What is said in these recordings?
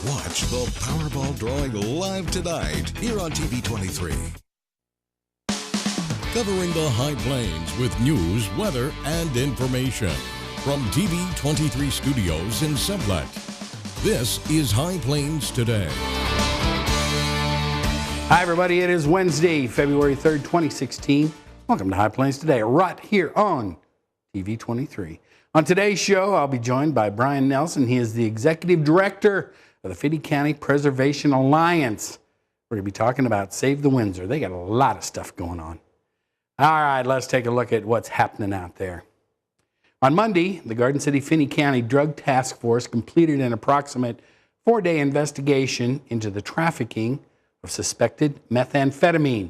Watch the Powerball drawing live tonight here on TV23. Covering the High Plains with news, weather, and information. From TV23 Studios in Sublette, this is High Plains Today. Hi, everybody. It is Wednesday, February 3rd, 2016. Welcome to High Plains Today, right here on TV23. On today's show, I'll be joined by Brian Nelson. He is the Executive Director of the Finney County Preservation Alliance. We're going to be talking about Save the Windsor. They got a lot of stuff going on. All right, let's take a look at what's happening out there. On Monday, the Garden City Finney County Drug Task Force completed an approximate 4-day investigation into the trafficking of suspected methamphetamine.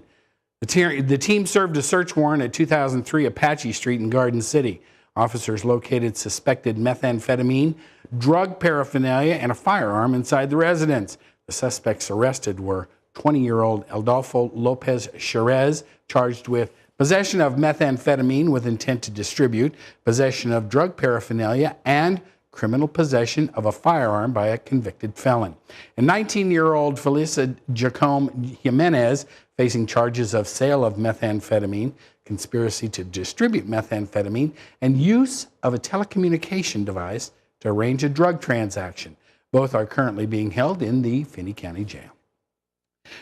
The team served a search warrant at 2003 Apache Street in Garden City. Officers located suspected methamphetamine, drug paraphernalia, and a firearm inside the residence. The suspects arrested were 20-year-old Adolfo Lopez Cherez, charged with possession of methamphetamine with intent to distribute, possession of drug paraphernalia, and criminal possession of a firearm by a convicted felon. And 19-year-old Felisa Jacome Jimenez, facing charges of sale of methamphetamine, conspiracy to distribute methamphetamine, and use of a telecommunication device to arrange a drug transaction. Both are currently being held in the Finney County Jail.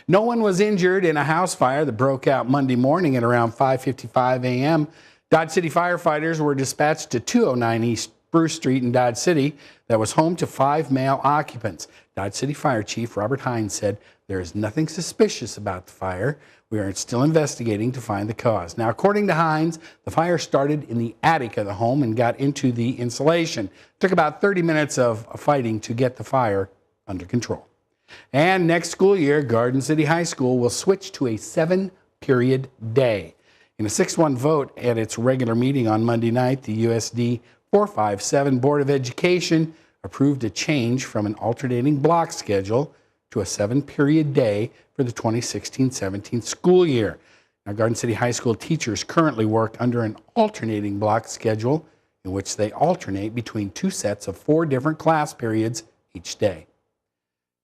No one was injured in a house fire that broke out Monday morning at around 5:55 a.m. Dodge City firefighters were dispatched to 209 East Bruce Street in Dodge City that was home to 5 male occupants. Dodge City Fire Chief Robert Hines said, "There is nothing suspicious about the fire. We are still investigating to find the cause." Now, according to Hines, the fire started in the attic of the home and got into the insulation. It took about 30 minutes of fighting to get the fire under control. And next school year, Garden City High School will switch to a 7-period day. In a 6-1 vote at its regular meeting on Monday night, the USD 457 Board of Education approved a change from an alternating block schedule to a 7-period day for the 2016-17 school year. Now, Garden City High School teachers currently work under an alternating block schedule in which they alternate between 2 sets of 4 different class periods each day.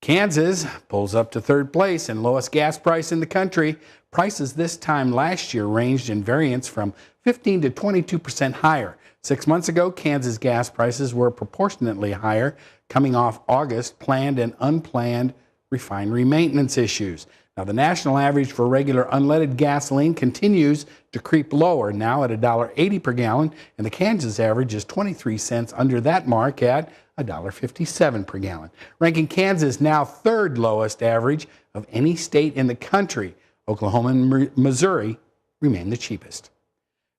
Kansas pulls up to 3rd place in lowest gas price in the country. Prices this time last year ranged in variance from 15 to 22% higher. 6 months ago, Kansas gas prices were proportionately higher, coming off August planned and unplanned refinery maintenance issues. Now, the national average for regular unleaded gasoline continues to creep lower, now at $1.80 per gallon, and the Kansas average is 23 cents under that mark at $1.57 per gallon, ranking Kansas now 3rd lowest average of any state in the country. Oklahoma and Missouri remain the cheapest.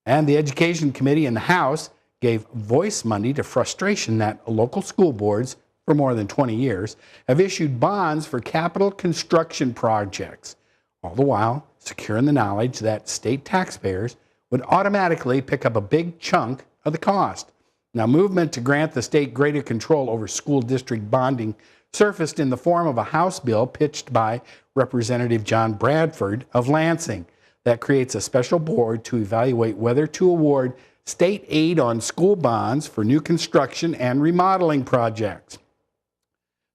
And the Education Committee in the House gave voice Monday to frustration that local school boards, for more than 20 years, have issued bonds for capital construction projects, all the while securing the knowledge that state taxpayers would automatically pick up a big chunk of the cost. Now, movement to grant the state greater control over school district bonding surfaced in the form of a House bill pitched by Representative John Bradford of Lansing that creates a special board to evaluate whether to award state aid on school bonds for new construction and remodeling projects.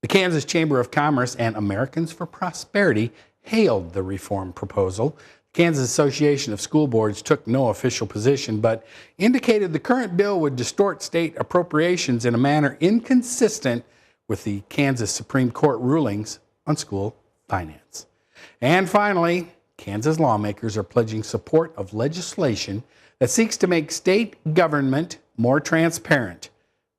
The Kansas Chamber of Commerce and Americans for Prosperity hailed the reform proposal. The Kansas Association of School Boards took no official position, but indicated the current bill would distort state appropriations in a manner inconsistent with the Kansas Supreme Court rulings on school finance. And finally, Kansas lawmakers are pledging support of legislation that seeks to make state government more transparent.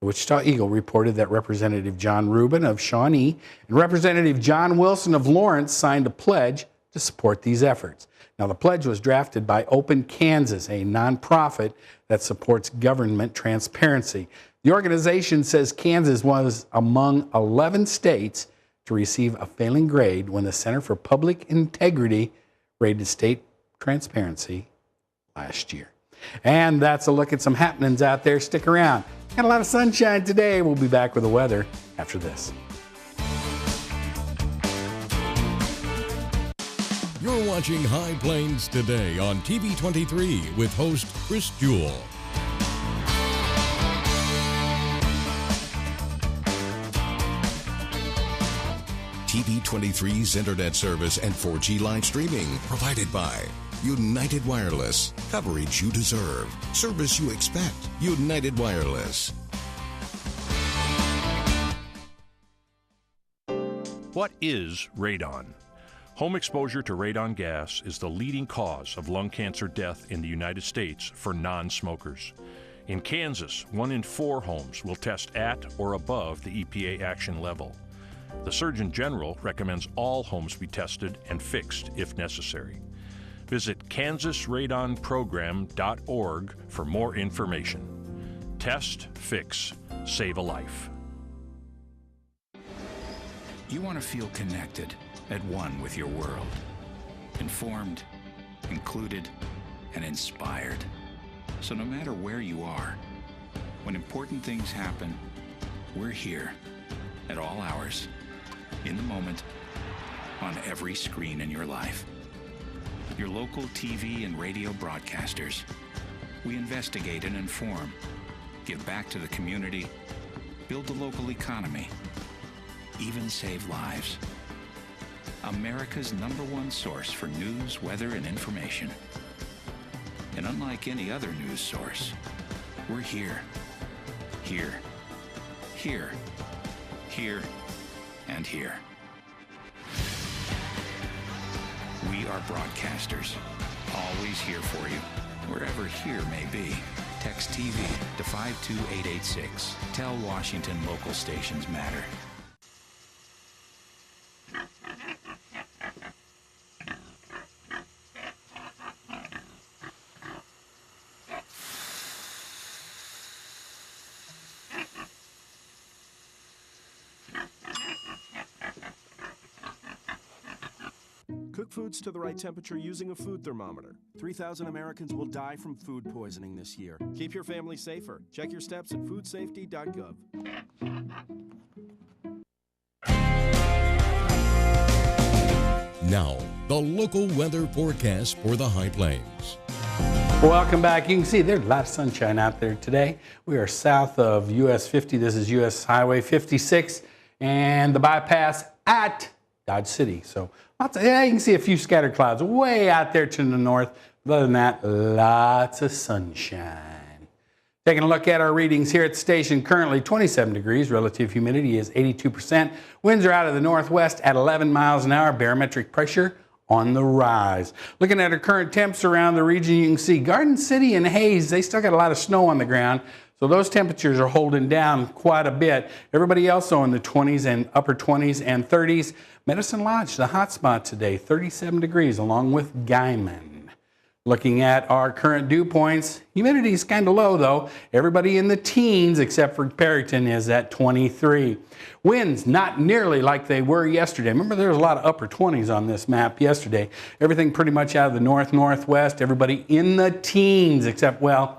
The Wichita Eagle reported that Representative John Rubin of Shawnee and Representative John Wilson of Lawrence signed a pledge to support these efforts. Now, the pledge was drafted by Open Kansas, a nonprofit that supports government transparency. The organization says Kansas was among 11 states to receive a failing grade when the Center for Public Integrity rated state transparency last year. And that's a look at some happenings out there. Stick around. Got a lot of sunshine today. We'll be back with the weather after this. You're watching High Plains Today on TV23 with host Chris Jewell. TV23's internet service and 4G live streaming provided by United Wireless. Coverage you deserve. Service you expect. United Wireless. What is radon? Home exposure to radon gas is the leading cause of lung cancer death in the United States for non-smokers. In Kansas, 1 in 4 homes will test at or above the EPA action level. The Surgeon General recommends all homes be tested and fixed if necessary. Visit kansasradonprogram.org for more information. Test, fix, save a life. You want to feel connected, at one with your world. Informed, included, and inspired. So no matter where you are, when important things happen, we're here at all hours, in the moment, on every screen in your life. Your local TV and radio broadcasters. We investigate and inform, give back to the community, build the local economy, even save lives. America's #1 source for news, weather, and information. And unlike any other news source, we're here, here, here, here, and here. We are broadcasters, always here for you, wherever here may be. Text TV to 52886. Tell Washington local stations matter. Cook foods to the right temperature using a food thermometer. 3,000 Americans will die from food poisoning this year. Keep your family safer. Check your steps at foodsafety.gov. Now, the local weather forecast for the High Plains. Welcome back. You can see there's a lot of sunshine out there today. We are south of US 50. This is US Highway 56 and the bypass at Dodge City. So yeah, you can see a few scattered clouds way out there to the north. But other than that, lots of sunshine. Taking a look at our readings here at the station, currently 27 degrees. Relative humidity is 82%. Winds are out of the northwest at 11 miles an hour. Barometric pressure on the rise. Looking at our current temps around the region, you can see Garden City and Hayes, they still got a lot of snow on the ground. So those temperatures are holding down quite a bit. Everybody else though in the 20s and upper 20s and 30s. Medicine Lodge, the hot spot today, 37 degrees along with Guyman. Looking at our current dew points, humidity is kind of low though. Everybody in the teens except for Perryton is at 23. Winds not nearly like they were yesterday. Remember there was a lot of upper 20s on this map yesterday. Everything pretty much out of the north-northwest. Everybody in the teens except, well,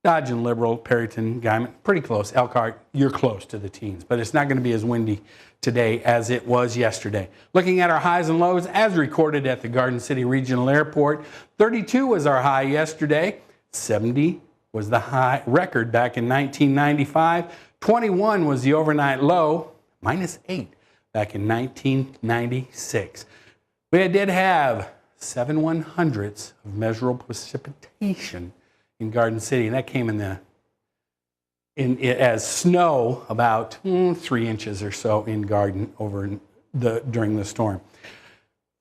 Dodge and Liberal, Perryton, Guyman, pretty close. Elkhart, you're close to the teens, but it's not going to be as windy today as it was yesterday. Looking at our highs and lows as recorded at the Garden City Regional Airport, 32 was our high yesterday, 70 was the high record back in 1995, 21 was the overnight low, -8 back in 1996. We did have 7 100ths of measurable precipitation in Garden City, and that came as snow, about 3 inches or so in Garden during the storm.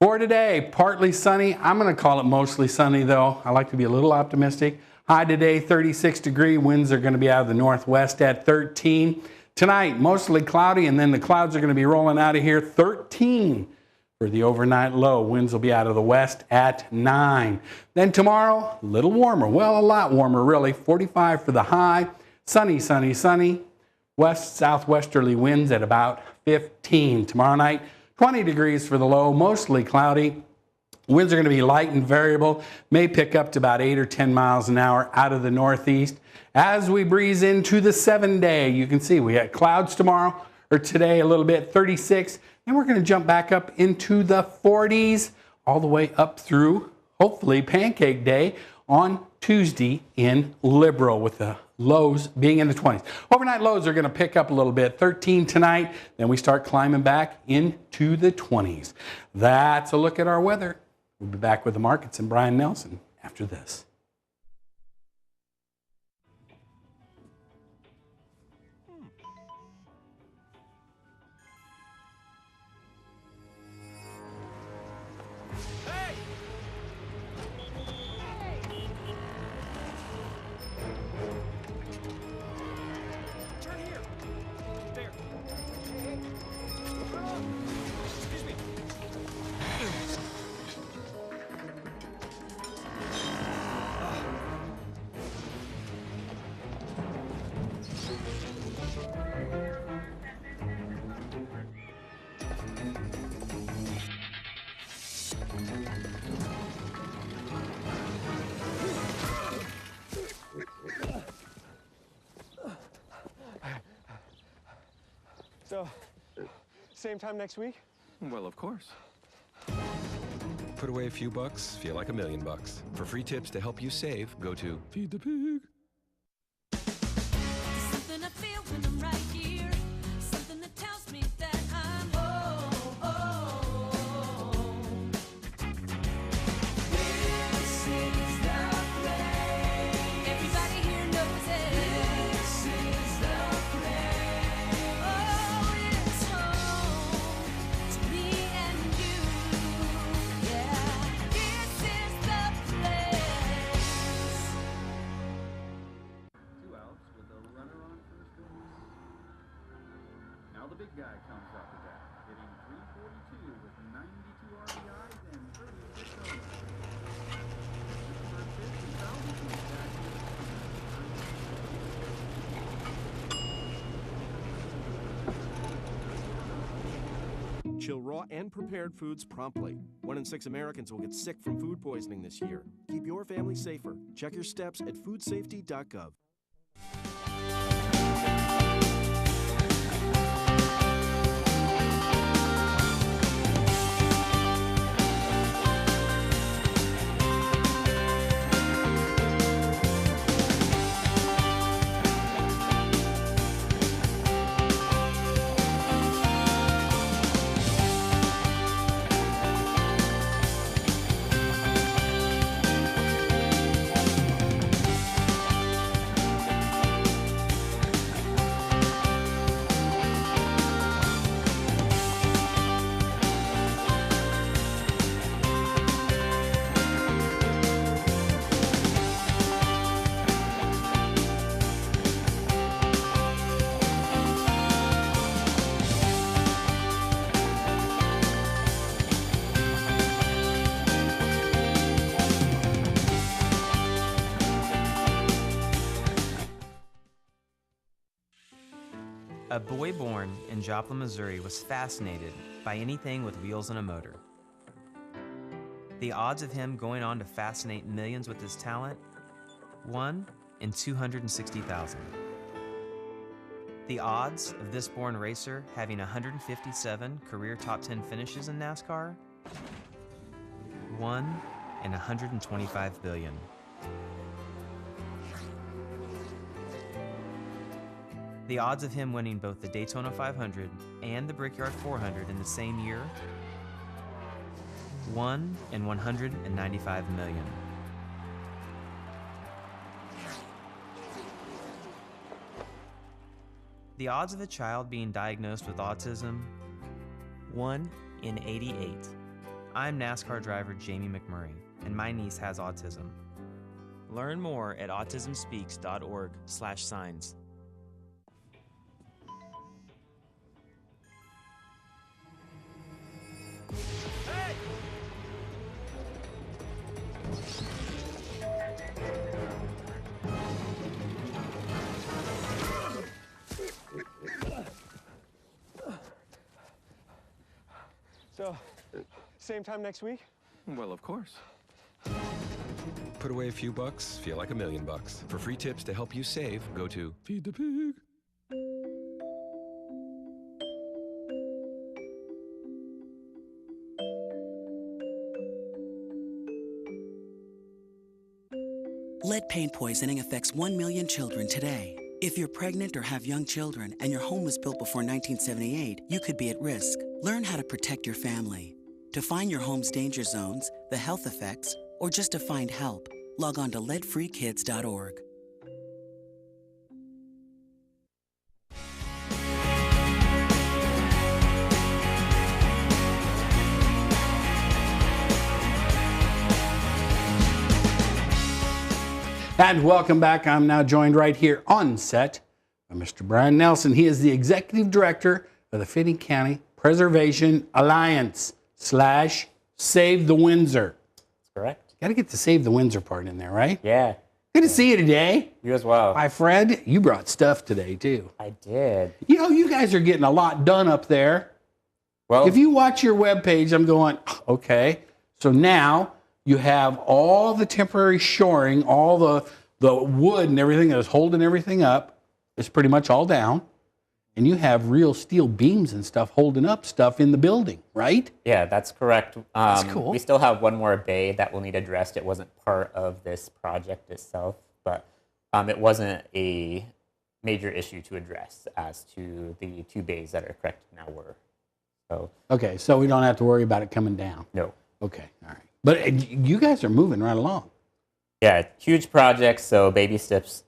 For today, partly sunny. I'm going to call it mostly sunny though. I like to be a little optimistic. High today, 36 degree. Winds are going to be out of the northwest at 13. Tonight, mostly cloudy, and then the clouds are going to be rolling out of here. 13 for the overnight low. Winds will be out of the west at 9. Then tomorrow, a little warmer. Well, a lot warmer, really. 45 for the high. Sunny, sunny, sunny. West-southwesterly winds at about 15. Tomorrow night, 20 degrees for the low. Mostly cloudy. Winds are going to be light and variable. May pick up to about 8 or 10 miles an hour out of the northeast. As we breeze into the 7-day, you can see we got clouds tomorrow, or today a little bit, 36. Then we're going to jump back up into the 40s all the way up through, hopefully, Pancake Day on Tuesday in Liberal, with the lows being in the 20s. Overnight lows are going to pick up a little bit. 13 tonight, then we start climbing back into the 20s. That's a look at our weather. We'll be back with the markets and Brian Nelson after this. So, same time next week? Well, of course. Put away a few bucks, feel like $1 million. For free tips to help you save, go to Feed the Pig. Something I feel when I'm right here. Something that tells me that I'm home. This is the place. Everybody here knows it. This is the place. Oh, it's home to me and you. Yeah, this is the place. 2 outs with a runner on first base. Now the big guy comes up to bat, hitting .342 with 92 RBIs and 36 homers. First pitch is out, he comes back Chill raw and prepared foods promptly. 1 in 6 Americans will get sick from food poisoning this year. Keep your family safer. Check your steps at foodsafety.gov. A boy born in Joplin, Missouri was fascinated by anything with wheels and a motor. The odds of him going on to fascinate millions with his talent? 1 in 260,000. The odds of this born racer having 157 career top 10 finishes in NASCAR? 1 in 125 billion. The odds of him winning both the Daytona 500 and the Brickyard 400 in the same year? 1 in 195 million. The odds of a child being diagnosed with autism? 1 in 88. I'm NASCAR driver Jamie McMurray, and my niece has autism. Learn more at autismspeaks.org/signs. So, same time next week? Well, of course. Put away a few bucks, feel like $1 million. For free tips to help you save, go to Feed the Pig. Lead paint poisoning affects 1 million children today. If you're pregnant or have young children and your home was built before 1978, you could be at risk. Learn how to protect your family. To find your home's danger zones, the health effects, or just to find help, log on to leadfreekids.org. And welcome back. I'm now joined right here on set by Mr. Brian Nelson. He is the Executive Director of the Finney County Preservation Alliance / Save the Windsor. That's correct. Got to get the Save the Windsor part in there, right? Yeah. Good to see you today. You as well. My friend, you brought stuff today, too. I did. You know, you guys are getting a lot done up there. Well, if you watch your webpage, I'm going, okay, so now you have all the temporary shoring, all the wood and everything that was holding everything up. It's pretty much all down. And you have real steel beams and stuff holding up stuff in the building, right? Yeah, that's correct. That's cool. We still have one more bay that will need addressed. It wasn't part of this project itself, but it wasn't a major issue to address as to the 2 bays that are correct now were. So okay, so we don't have to worry about it coming down. No. Okay, all right. But you guys are moving right along. Yeah, huge projects, so baby steps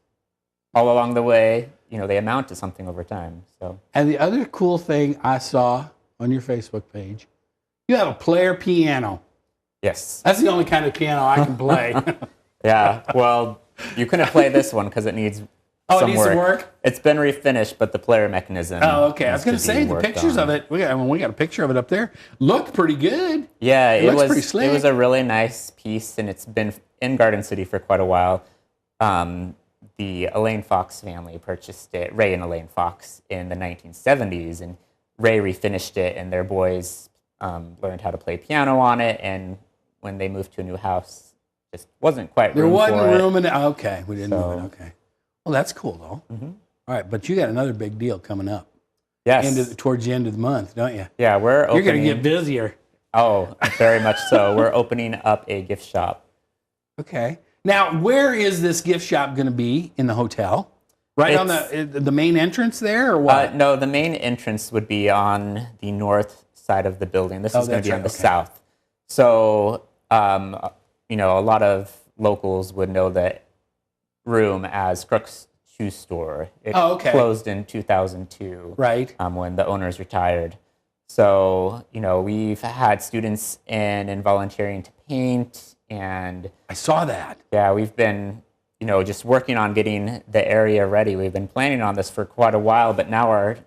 all along the way. You know, they amount to something over time. So. And the other cool thing I saw on your Facebook page, you have a player piano. Yes. That's the only kind of piano I can play. Yeah, well, you couldn't play this one because it needs some work. It's been refinished, but the player mechanism. Oh, okay. I was going to say the pictures of it. We got a picture of it up there. Looked pretty good. Yeah, it looks pretty slick. It was a really nice piece, and it's been in Garden City for quite a while. The Elaine Fox family purchased it, Ray and Elaine Fox, in the 1970s, and Ray refinished it, and their boys learned how to play piano on it, and when they moved to a new house, just wasn't quite room for it. There wasn't room in it. Okay, we didn't move it. Okay. Well, that's cool, though. Mm-hmm. All right, but you got another big deal coming up. Yes. Towards the end of the month, don't you? Yeah, we're opening. You're going to get busier. Oh, very much so. We're opening up a gift shop. Okay. Now, where is this gift shop going to be in the hotel? Right on the main entrance there, or what? No, the main entrance would be on the north side of the building. This is going to be on the south. So, you know, a lot of locals would know that room as Crook's Shoe Store. It closed in 2002. Right. When the owners retired. So, you know, we've had students in and volunteering to paint, and I saw that. Yeah, we've been, you know, just working on getting the area ready. We've been planning on this for quite a while, but now our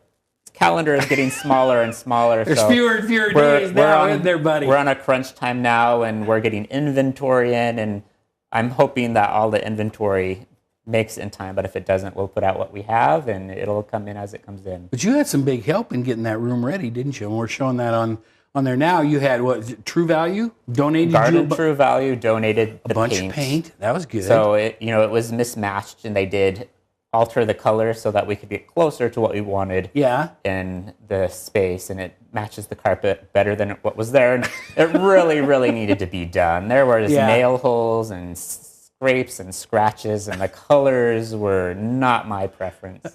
calendar is getting smaller and smaller. There's fewer and fewer days now, isn't there, buddy? We're on a crunch time now, and we're getting inventory in, and I'm hoping that all the inventory makes it in time, but if it doesn't, we'll put out what we have, and it'll come in as it comes in. But you had some big help in getting that room ready, didn't you? And we're showing that on there now. You had, what is it, True Value donated True Value donated a bunch of paint. That was good. So it was mismatched, and they did alter the color so that we could get closer to what we wanted in the space, and it matches the carpet better than what was there. And it really, really needed to be done. There were nail holes and scrapes and scratches, and the colors were not my preference.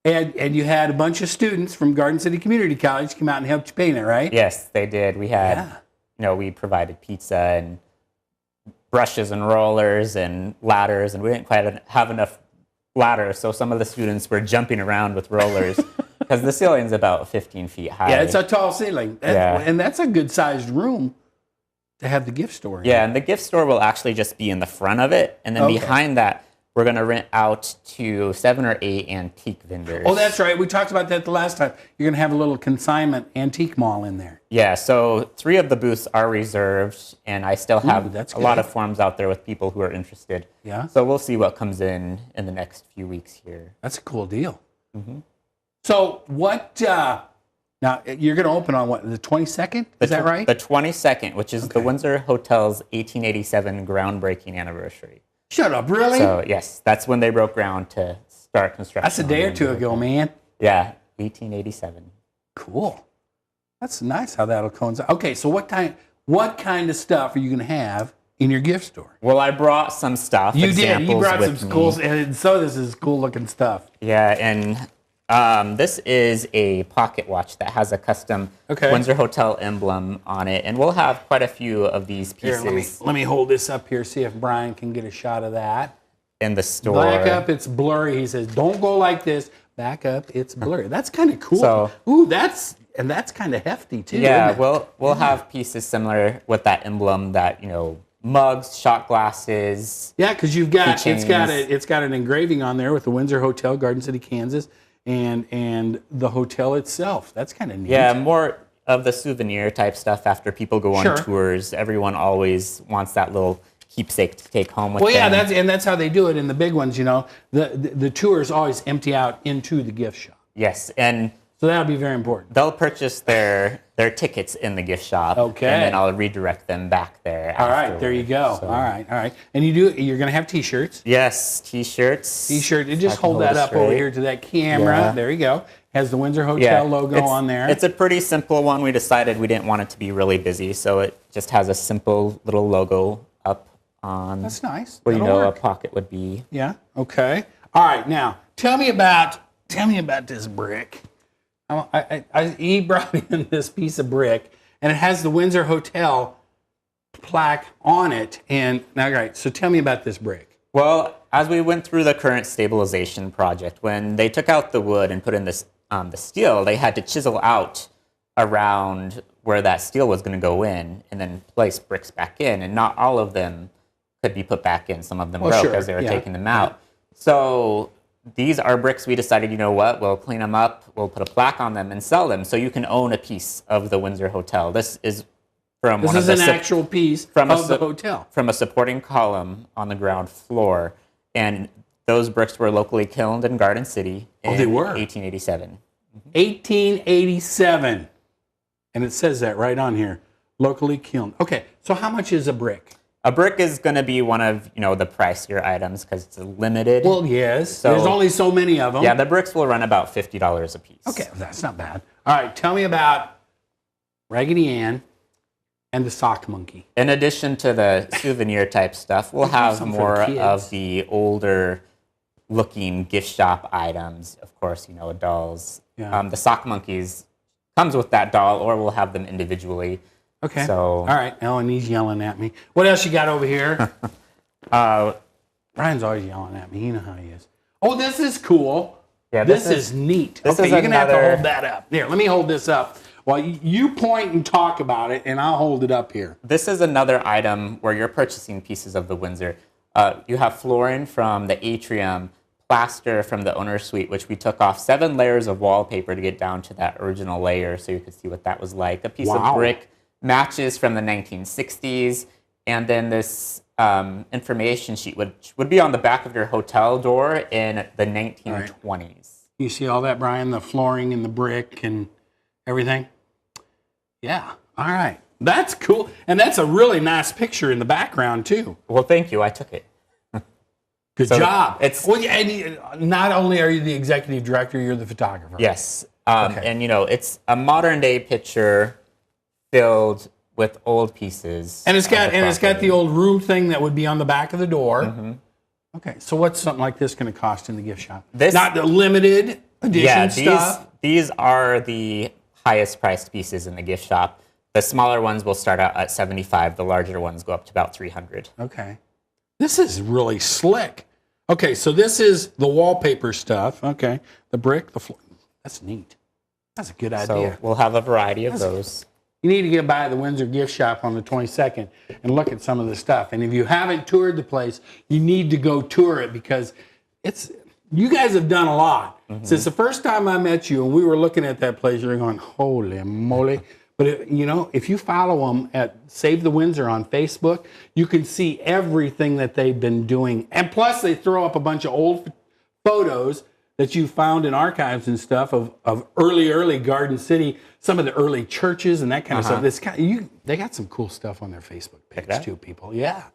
And you had a bunch of students from Garden City Community College come out and help you paint it, right? Yes, they did. We had, we provided pizza and brushes and rollers and ladders, and we didn't quite have enough ladders, so some of the students were jumping around with rollers because the ceiling's about 15 feet high. Yeah, it's a tall ceiling. And that's a good-sized room to have the gift store in. Yeah, and the gift store will actually just be in the front of it, and then behind that, we're going to rent out to 7 or 8 antique vendors. Oh, that's right. We talked about that the last time. You're going to have a little consignment antique mall in there. Yeah, so 3 of the booths are reserved, and I still have a lot of forms out there with people who are interested. Yeah. So we'll see what comes in the next few weeks here. That's a cool deal. Mm-hmm. So what... now, you're going to open on what, the 22nd? Is that right? The 22nd, which is the Windsor Hotel's 1887 groundbreaking anniversary. Shut up, really? So, yes, that's when they broke ground to start construction. That's a day or two ago, man. Yeah, 1887. Cool. That's nice how that'll coincide. Okay, so what kind of stuff are you going to have in your gift store? Well, I brought some stuff. You did. You brought with some me. cool, and so this is cool looking stuff. Yeah, and this is a pocket watch that has a custom Windsor Hotel emblem on it, and we'll have quite a few of these pieces. Here, let me hold this up here, see if Brian can get a shot of that. In the store. Back up, it's blurry. He says, don't go like this. Back up, it's blurry. That's kind of cool. So, ooh, that's kind of hefty too. Yeah, isn't it? we'll have pieces similar with that emblem that, mugs, shot glasses. Yeah, because you've got keychains. it's got an engraving on there with the Windsor Hotel, Garden City, Kansas, and the hotel itself. That's kind of neat. Yeah, more of the souvenir type stuff after people go on tours. Everyone always wants that little keepsake to take home with them. Well, yeah, that's how they do it in the big ones. The tours always empty out into the gift shop. Yes, and so that'll be very important. They'll purchase their tickets in the gift shop. Okay. And then I'll redirect them back there. All right, there you go. So. All right. And you're going to have T-shirts. Yes, T-shirts. T-shirt. And just hold that up over here to that camera. Yeah. There you go. Has the Windsor Hotel logo on there. It's a pretty simple one. We decided we didn't want it to be really busy, so it just has a simple little logo up on. That's nice. Where That'll a work. pocket would be. Yeah. Okay. All right. Now, tell me about this brick. He brought in this piece of brick, and it has the Windsor Hotel plaque on it. And all right. So tell me about this brick. Well, as we went through the current stabilization project, when they took out the wood and put in this the steel, they had to chisel out around where that steel was going to go in and then place bricks back in, and not all of them could be put back in. Some of them broke as they were taking them out. So these are bricks we decided, we'll clean them up, we'll put a plaque on them and sell them so you can own a piece of the Windsor Hotel. This is from this one is of the an actual piece of the hotel. From a supporting column on the ground floor. And those bricks were locally kilned in Garden City in 1887. 1887. And it says that right on here. Locally kilned. Okay, so how much is a brick? A brick is going to be one of, the pricier items because it's limited. Well, yes. So, there's only so many of them. Yeah, the bricks will run about $50 a piece. Okay, that's not bad. All right, tell me about Raggedy Ann and the sock monkey. In addition to the souvenir type stuff, we'll have more of the older looking gift shop items. Of course, dolls. Yeah. The sock monkeys comes with that doll, or we'll have them individually. Okay. So, all right. Ellen, he's yelling at me. What else you got over here? Brian's always yelling at me. You know how he is. Oh, this is cool. Yeah, this is neat. Okay, you're going to have to hold that up. Here, let me hold this up. Well, you point and talk about it, and I'll hold it up here. This is another item where you're purchasing pieces of the Windsor. You have flooring from the atrium, plaster from the owner's suite, which we took off 7 layers of wallpaper to get down to that original layer so you could see what that was like. A piece of brick matches from the 1960s, and then this information sheet would be on the back of your hotel door in the 1920s. Right. You see all that, Brian? The flooring and the brick and everything? Yeah. All right. That's cool. And that's a really nice picture in the background, too. Well, thank you. I took it. Good job. And not only are you the executive director, you're the photographer. Yes. And, it's a modern-day picture filled with old pieces. And it's got the old room thing that would be on the back of the door. Mm-hmm. Okay. So what's something like this going to cost in the gift shop? Not the limited edition stuff? These are the highest priced pieces in the gift shop. The smaller ones will start out at $75. The larger ones go up to about $300. Okay. This is really slick. Okay, so this is the wallpaper stuff. Okay. The brick, the floor. That's neat. That's a good idea. So we'll have a variety of those. You need to get by the Windsor gift shop on the 22nd and look at some of the stuff. And if you haven't toured the place, you need to go tour it because you guys have done a lot. Mm-hmm. Since the first time I met you and we were looking at that place, you're going, holy moly. But, if you follow them at Save the Windsor on Facebook, you can see everything that they've been doing. And plus, they throw up a bunch of old photos that you found in archives and stuff of early Garden City, some of the early churches and that kind of stuff. They got some cool stuff on their Facebook page, too, people. Yeah.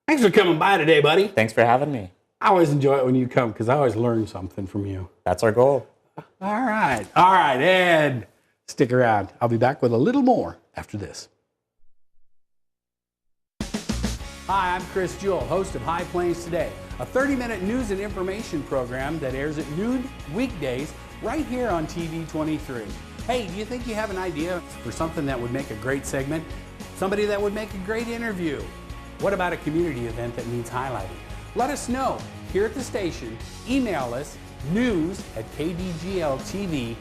Thanks for coming by today, buddy. Thanks for having me. I always enjoy it when you come because I always learn something from you. That's our goal. All right, Ed. Stick around. I'll be back with a little more after this. Hi, I'm Chris Jewell, host of High Plains Today, a 30-minute news and information program that airs at noon weekdays right here on TV23. Hey, do you think you have an idea for something that would make a great segment? Somebody that would make a great interview? What about a community event that needs highlighting? Let us know here at the station. Email us news@kdgltv.com.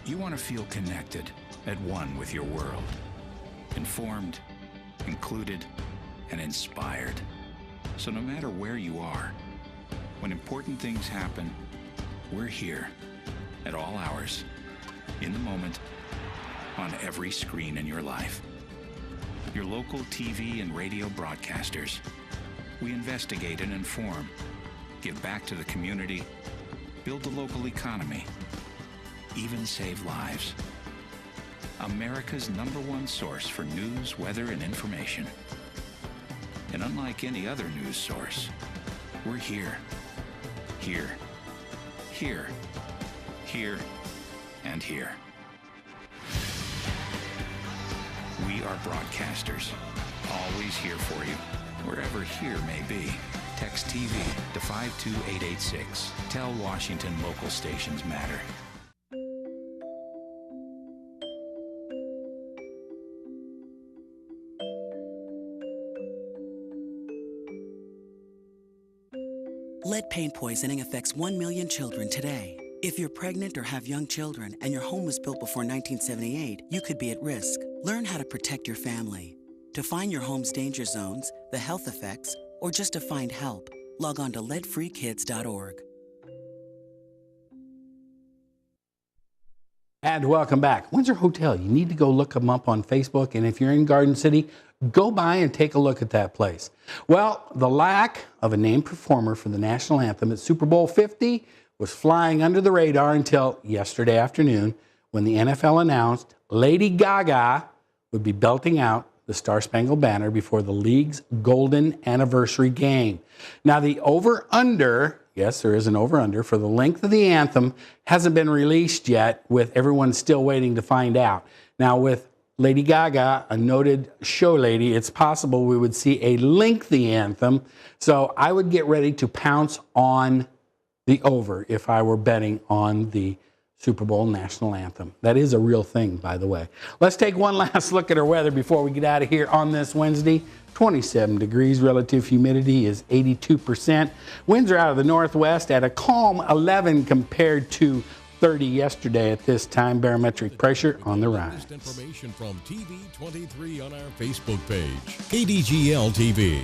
You want to feel connected, at one with your world. Informed, included, and inspired. So no matter where you are, when important things happen, we're here at all hours, in the moment, on every screen in your life. Your local TV and radio broadcasters. We investigate and inform, give back to the community, build the local economy, even save lives. America's #1 source for news, weather, and information. And unlike any other news source, we're here, here, here, here, and here. We are broadcasters, always here for you, wherever here may be. Text TV to 52886. Tell Washington local stations matter. Lead paint poisoning affects 1 million children today. If you're pregnant or have young children and your home was built before 1978, you could be at risk. Learn how to protect your family. To find your home's danger zones, the health effects, or just to find help, log on to leadfreekids.org. And welcome back. Windsor Hotel, you need to go look them up on Facebook, and if you're in Garden City, go by and take a look at that place. Well, the lack of a named performer for the national anthem at Super Bowl 50 was flying under the radar until yesterday afternoon when the NFL announced Lady Gaga would be belting out the Star-Spangled Banner before the league's golden anniversary game. Now, the over-under, yes, there is an over-under, for the length of the anthem hasn't been released yet, with everyone still waiting to find out. Now, with Lady Gaga, a noted show lady, it's possible we would see a lengthy anthem. So I would get ready to pounce on the over if I were betting on the Super Bowl national anthem. That is a real thing, by the way. Let's take one last look at our weather before we get out of here on this Wednesday. 27 degrees, relative humidity is 82%. Winds are out of the northwest at a calm 11 compared to 30 yesterday at this time. Barometric pressure on the rise. Information from TV23 on our Facebook page, KDGL TV.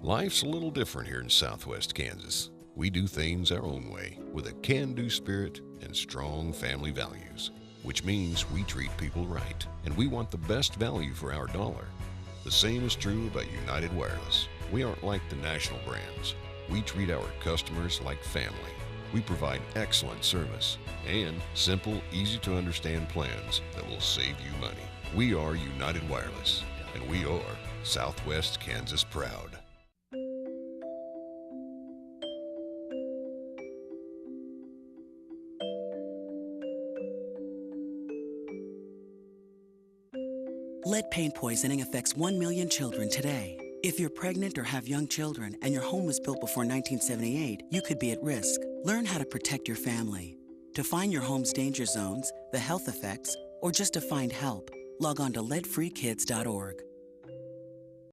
Life's a little different here in Southwest Kansas. We do things our own way with a can-do spirit and strong family values, which means we treat people right, and we want the best value for our dollar. The same is true about United Wireless. We aren't like the national brands. We treat our customers like family. We provide excellent service and simple, easy-to-understand plans that will save you money. We are United Wireless, and we are Southwest Kansas proud. Lead paint poisoning affects 1 million children today. If you're pregnant or have young children and your home was built before 1978, you could be at risk. Learn how to protect your family. To find your home's danger zones, the health effects, or just to find help, log on to leadfreekids.org.